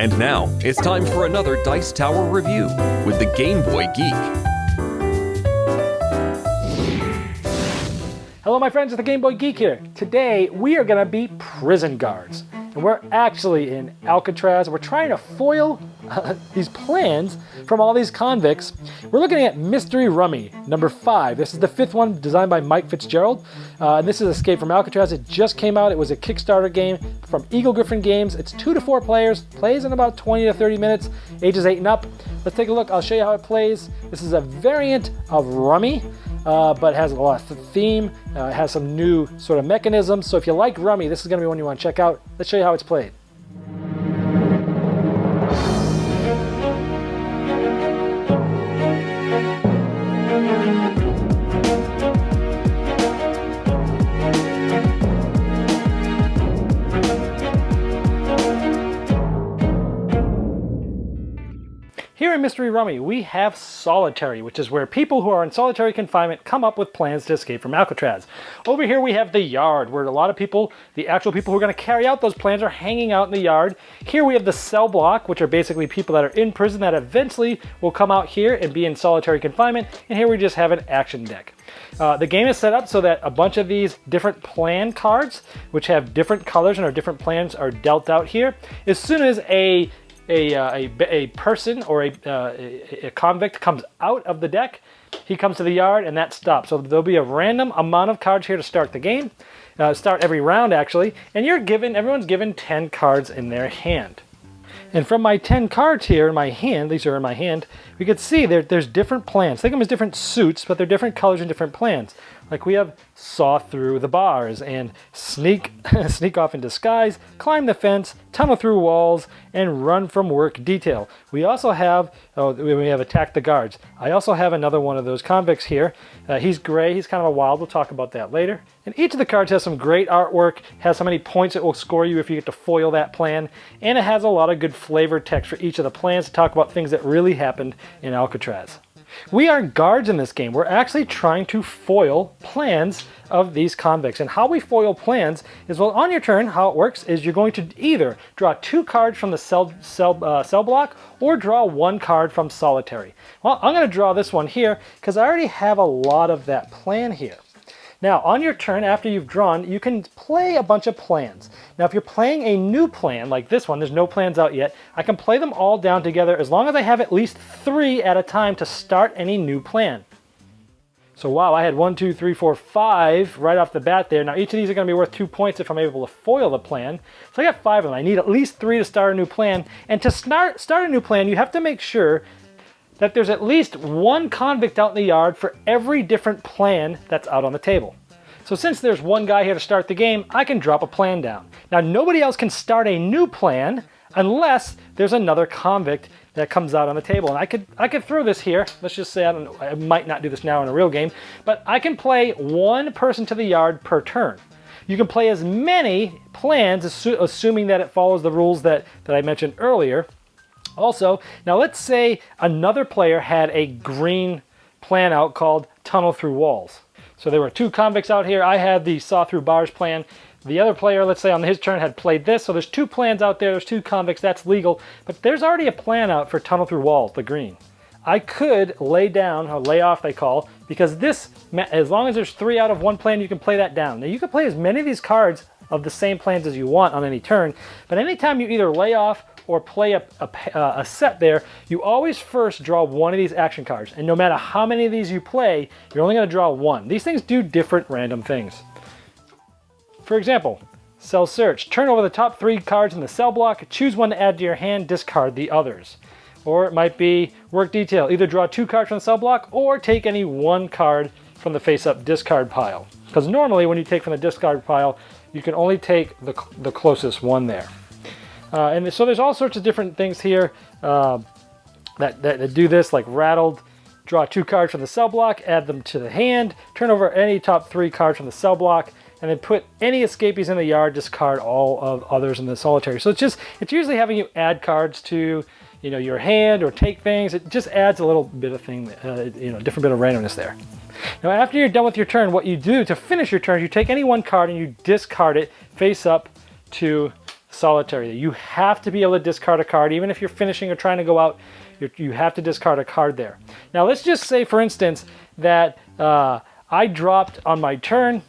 And now, it's time for another Dice Tower review with the Game Boy Geek. Hello my friends, it's the Game Boy Geek here. Today we are going to be prison guards. And we're actually in Alcatraz. We're trying to foil these plans from all these convicts. We're looking at Mystery Rummy, number 5. This is the 5th one, designed by Mike Fitzgerald. And this is Escape from Alcatraz. It just came out. It was a Kickstarter game from Eagle Griffin Games. It's 2 to 4 players, plays in about 20 to 30 minutes, ages 8 and up. Let's take a look. I'll show you how it plays. This is a variant of Rummy. But it has a lot of theme, it has some new sort of mechanisms. So if you like Rummy, this is going to be one you want to check out. Let's show you how it's played. Here in Mystery Rummy, we have solitary, which is where people who are in solitary confinement come up with plans to escape from Alcatraz. Over here we have the yard, where a lot of people, the actual people who are going to carry out those plans, are hanging out in the yard. Here we have the cell block, which are basically people that are in prison that eventually will come out here and be in solitary confinement. And here we just have an action deck. The game is set up so that a bunch of these different plan cards, which have different colors and are different plans, are dealt out here. As soon as a person or a convict comes out of the deck, he comes to the yard and that stops. So there'll be a random amount of cards here to start the game, start every round actually, and everyone's given 10 cards in their hand. And from my 10 cards here in my hand, these are in my hand, we can see there's different plans. Think of them as different suits, but they're different colors and different plans. Like we have saw through the bars and sneak off in disguise, climb the fence, tunnel through walls, and run from work detail. We also have, we have attack the guards. I also have another one of those convicts here. He's gray, he's kind of a wild, we'll talk about that later. And each of the cards has some great artwork, has how many points it will score you if you get to foil that plan, and it has a lot of good flavor text for each of the plans to talk about things that really happened in Alcatraz. We are guards in this game. We're actually trying to foil plans of these convicts. And how we foil plans is, well, on your turn, how it works is you're going to either draw 2 cards from the cell block or draw 1 card from solitary. Well, I'm going to draw this one here because I already have a lot of that plan here. Now, on your turn, after you've drawn, you can play a bunch of plans. Now, if you're playing a new plan, like this one, there's no plans out yet, I can play them all down together as long as I have at least 3 at a time to start any new plan. So, wow, I had 1, 2, 3, 4, 5 right off the bat there. Now, each of these are going to be worth 2 points if I'm able to foil the plan. So I got 5 of them. I need at least 3 to start a new plan. And to start a new plan, you have to make sure that there's at least 1 convict out in the yard for every different plan that's out on the table. So since there's 1 guy here to start the game, I can drop a plan down. Now nobody else can start a new plan unless there's another convict that comes out on the table. And I could throw this here. Let's just say, I might not do this now in a real game, but I can play 1 person to the yard per turn. You can play as many plans, assuming that it follows the rules that I mentioned earlier. Also, now let's say another player had a green plan out called Tunnel Through Walls. So there were 2 convicts out here. I had the Saw Through Bars plan. The other player, let's say on his turn, had played this. So there's 2 plans out there. There's 2 convicts. That's legal. But there's already a plan out for Tunnel Through Walls, the green. I could lay down, or lay off they call, because this, as long as there's 3 out of 1 plan, you can play that down. Now you can play as many of these cards of the same plans as you want on any turn. But anytime you either lay off or play a set there, you always first draw 1 of these action cards. And no matter how many of these you play, you're only going to draw 1. These things do different random things. For example, cell search. Turn over the top 3 cards in the cell block, choose 1 to add to your hand, discard the others. Or it might be work detail. Either draw 2 cards from the cell block or take any 1 card from the face-up discard pile. Because normally when you take from the discard pile, you can only take the closest one there. And so there's all sorts of different things here that do this, like rattled. Draw 2 cards from the cell block, add them to the hand, turn over any top 3 cards from the cell block, and then put any escapees in the yard, discard all of others in the solitary. So it's usually having you add cards to, your hand or take things. It just adds a little bit of thing, different bit of randomness there. Now after you're done with your turn, what you do to finish your turn, you take any 1 card and you discard it face up to solitary. You have to be able to discard a card. Even if you're finishing or trying to go out, you have to discard a card there. Now let's just say, for instance, that I dropped on my turn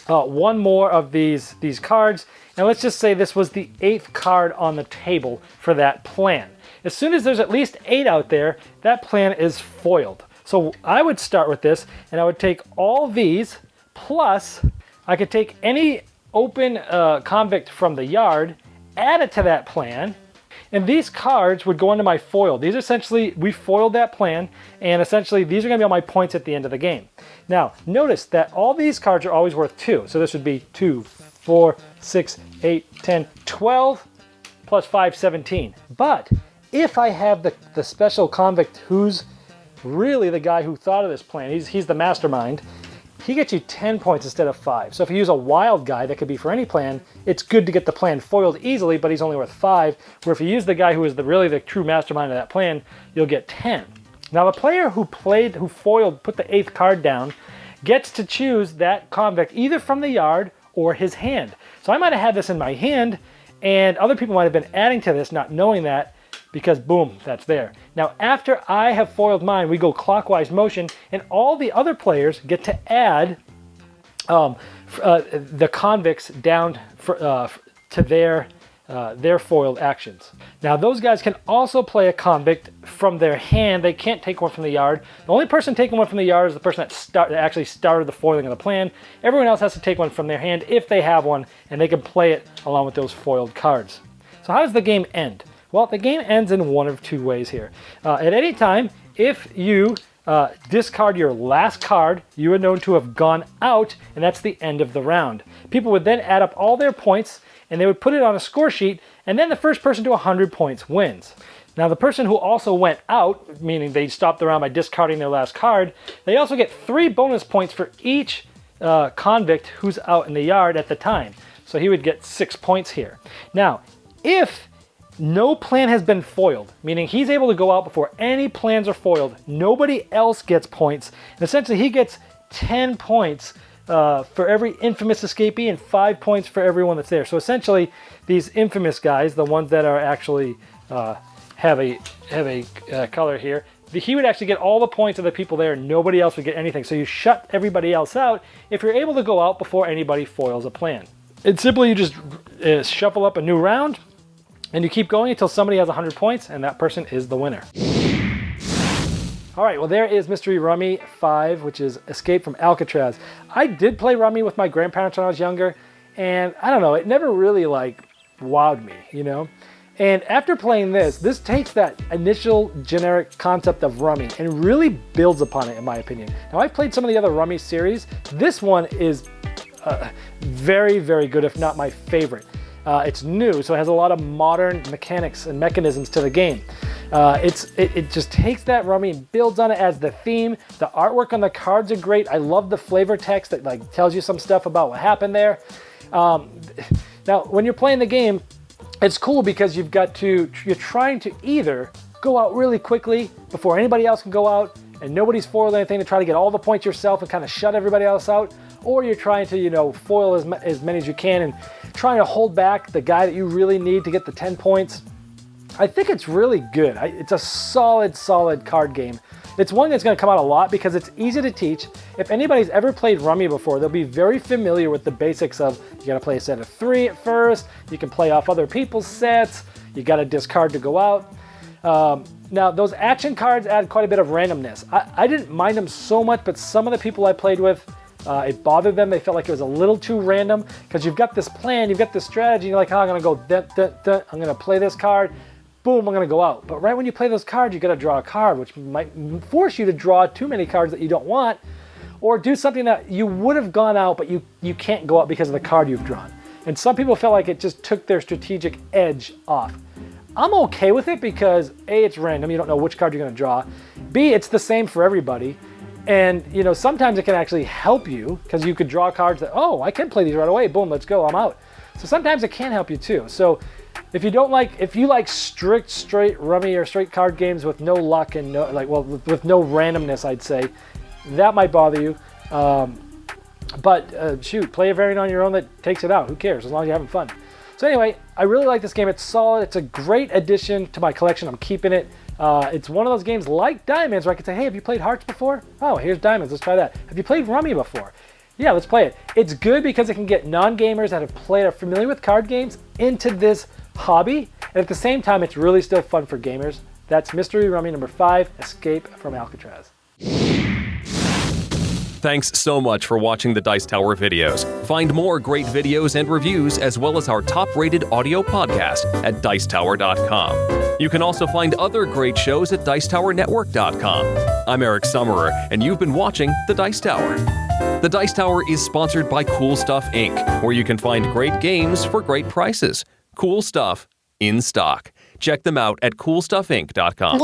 one more of these cards, and let's just say this was the 8th card on the table for that plan. As soon as there's at least 8 out there, that plan is foiled. So I would start with this, and I would take all these, plus I could take any open convict from the yard, add it to that plan, and these cards would go into my foil. These essentially, we foiled that plan, and essentially these are going to be all my points at the end of the game. Now, notice that all these cards are always worth 2. So this would be 2, 4, 6, 8, 10, 12, plus 5, 17. But if I have the special convict who's really the guy who thought of this plan, he's the mastermind, he gets you 10 points instead of 5. So if you use a wild guy that could be for any plan, it's good to get the plan foiled easily, but he's only worth 5. Where if you use the guy who is really the true mastermind of that plan, you'll get 10. Now the player who foiled, put the 8th card down, gets to choose that convict either from the yard or his hand. So I might have had this in my hand, and other people might have been adding to this, not knowing that, because boom, that's there. Now after I have foiled mine, we go clockwise motion, and all the other players get to add the convicts down to their foiled actions. Now those guys can also play a convict from their hand. They can't take one from the yard. The only person taking one from the yard is the person that actually started the foiling of the plan. Everyone else has to take one from their hand if they have one, and they can play it along with those foiled cards. So how does the game end? Well, the game ends in one of 2 ways here. At any time, if you discard your last card, you are known to have gone out, and that's the end of the round. People would then add up all their points, and they would put it on a score sheet, and then the first person to 100 points wins. Now, the person who also went out, meaning they stopped the round by discarding their last card, they also get 3 bonus points for each convict who's out in the yard at the time. So he would get 6 points here. Now, if no plan has been foiled, meaning he's able to go out before any plans are foiled, nobody else gets points, and essentially he gets 10 points for every infamous escapee and 5 points for everyone that's there. So essentially these infamous guys, the ones that are actually have a color here, he would actually get all the points of the people there, and nobody else would get anything. So you shut everybody else out if you're able to go out before anybody foils a plan. It's simply you just shuffle up a new round, and you keep going until somebody has 100 points, and that person is the winner. All right, well, there is Mystery Rummy 5, which is Escape from Alcatraz. I did play Rummy with my grandparents when I was younger, and I don't know, it never really, wowed me, you know? And after playing this takes that initial generic concept of Rummy and really builds upon it, in my opinion. Now, I've played some of the other Rummy series. This one is very, very good, if not my favorite. It's new, so it has a lot of modern mechanics and mechanisms to the game. It just takes that Rummy and builds on it as the theme. The artwork on the cards are great. I love the flavor text that tells you some stuff about what happened there. Now, when you're playing the game, it's cool because you're trying to either go out really quickly before anybody else can go out and nobody's foiled anything to try to get all the points yourself and kind of shut everybody else out, or you're trying to, foil as many as you can and trying to hold back the guy that you really need to get the 10 points. I think it's really good. It's a solid card game. It's one that's going to come out a lot because it's easy to teach. If anybody's ever played Rummy before, they'll be very familiar with the basics of you got to play a set of 3 at first, you can play off other people's sets, you got to discard to go out. Now, those action cards add quite a bit of randomness. I didn't mind them so much, but some of the people I played with, it bothered them. They felt like it was a little too random because you've got this plan, you've got this strategy, you're like, oh, I'm going to go, I'm going to play this card, boom, I'm going to go out. But right when you play those cards, you got to draw a card, which might force you to draw too many cards that you don't want, or do something that you would have gone out, but you can't go out because of the card you've drawn. And some people felt like it just took their strategic edge off. I'm okay with it because A, it's random, you don't know which card you're going to draw. B, it's the same for everybody. And, sometimes it can actually help you because you could draw cards that, oh, I can play these right away. Boom, let's go, I'm out. So sometimes it can help you too. So if you like straight Rummy or straight card games with no luck and with no randomness, I'd say, that might bother you. But shoot, play a variant on your own that takes it out. Who cares, as long as you're having fun. So anyway, I really like this game. It's solid. It's a great addition to my collection. I'm keeping it. It's one of those games like Diamonds where I can say, hey, have you played Hearts before? Oh, here's Diamonds. Let's try that. Have you played Rummy before? Yeah, let's play it. It's good because it can get non-gamers that have played or familiar with card games into this hobby. And at the same time, it's really still fun for gamers. That's Mystery Rummy number 5, Escape from Alcatraz. Thanks so much for watching the Dice Tower videos. Find more great videos and reviews, as well as our top-rated audio podcast at Dicetower.com. You can also find other great shows at DicetowerNetwork.com. I'm Eric Summerer, and you've been watching The Dice Tower. The Dice Tower is sponsored by Cool Stuff Inc., where you can find great games for great prices. Cool stuff in stock. Check them out at CoolStuffInc.com.